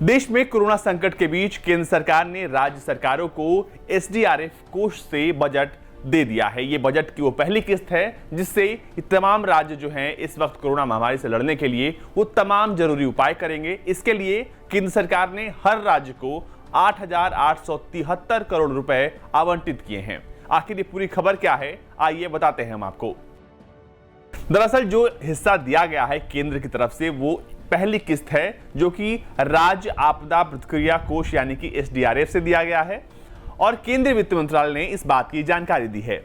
देश में कोरोना संकट के बीच केंद्र सरकार ने राज्य सरकारों को एसडीआरएफ कोष से बजट दे दिया है। ये बजट की वो पहली किस्त है जिससे तमाम राज्य जो हैं इस वक्त कोरोना महामारी से लड़ने के लिए वो तमाम जरूरी उपाय करेंगे। इसके लिए केंद्र सरकार ने हर राज्य को 8,873 करोड़ रुपए आवंटित किए हैं। आखिर ये पूरी खबर क्या है, आइए बताते हैं हम आपको। दरअसल जो हिस्सा दिया गया है केंद्र की तरफ से वो पहली किस्त है जो कि राज्य आपदा प्रतिक्रिया कोष यानी कि एसडीआरएफ से दिया गया है और केंद्रीय वित्त मंत्रालय ने इस बात की जानकारी दी है।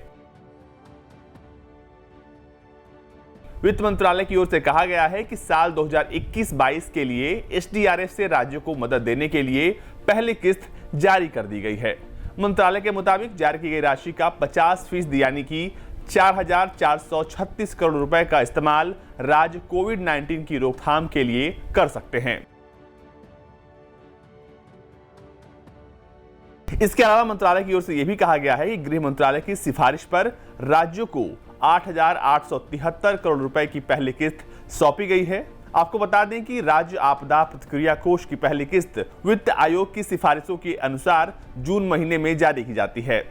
वित्त मंत्रालय की ओर से कहा गया है कि साल 2021-22 के लिए एसडीआरएफ से राज्यों को मदद देने के लिए पहली किस्त जारी कर दी गई है। मंत्रालय के मुताबिक जारी की गई राशि का 50% यानी कि 4,436 करोड़ रुपए का इस्तेमाल राज्य कोविड-19 की रोकथाम के लिए कर सकते हैं। इसके अलावा मंत्रालय की ओर से यह भी कहा गया है कि गृह मंत्रालय की सिफारिश पर राज्यों को 8,873 करोड़ रुपए की पहली किस्त सौंपी गई है। आपको बता दें कि राज्य आपदा प्रतिक्रिया कोष की पहली किस्त वित्त आयोग की सिफारिशों के अनुसार जून महीने में जारी की जाती है।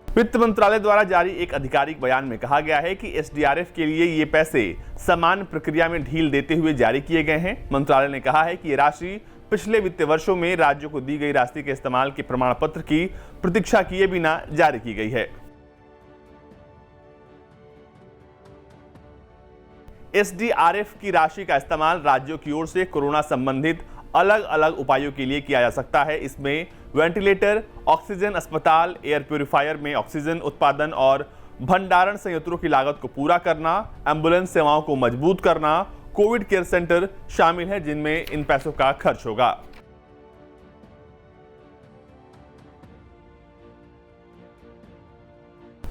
वित्त मंत्रालय द्वारा जारी एक आधिकारिक बयान में कहा गया है कि एसडीआरएफ के लिए ये पैसे समान प्रक्रिया में ढील देते हुए जारी किए गए हैं। मंत्रालय ने कहा है कि ये राशि पिछले वित्तीय वर्षों में राज्यों को दी गई राशि के इस्तेमाल के प्रमाण पत्र की प्रतीक्षा किए बिना जारी की गई है। एसडीआरएफ की राशि का इस्तेमाल राज्यों की ओर से कोरोना संबंधित अलग अलग उपायों के लिए किया जा सकता है। इसमें वेंटिलेटर, ऑक्सीजन अस्पताल, एयर प्यूरिफायर में ऑक्सीजन उत्पादन और भंडारण संयंत्रों की लागत को पूरा करना, एम्बुलेंस सेवाओं को मजबूत करना, कोविड केयर सेंटर शामिल है जिनमें इन पैसों का खर्च होगा।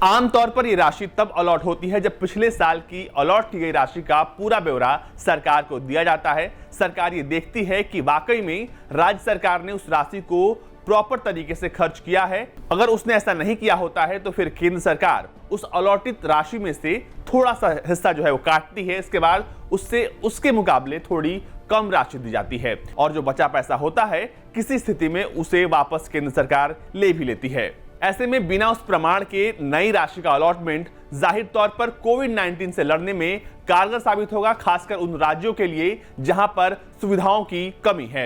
आमतौर पर यह राशि तब अलॉट होती है जब पिछले साल की अलॉट की गई राशि का पूरा ब्यौरा सरकार को दिया जाता है। सरकार ये देखती है कि वाकई में राज्य सरकार ने उस राशि को प्रॉपर तरीके से खर्च किया है। अगर उसने ऐसा नहीं किया होता है तो फिर केंद्र सरकार उस अलॉटित राशि में से थोड़ा सा हिस्सा जो है वो काटती है। इसके बाद उससे उसके मुकाबले थोड़ी कम राशि दी जाती है और जो बचा पैसा होता है किसी स्थिति में उसे वापस केंद्र सरकार ले भी लेती है। ऐसे में बिना उस प्रमाण के नई राशि का अलॉटमेंट जाहिर तौर पर कोविड-19 से लड़ने में कारगर साबित होगा, खासकर उन राज्यों के लिए जहां पर सुविधाओं की कमी है।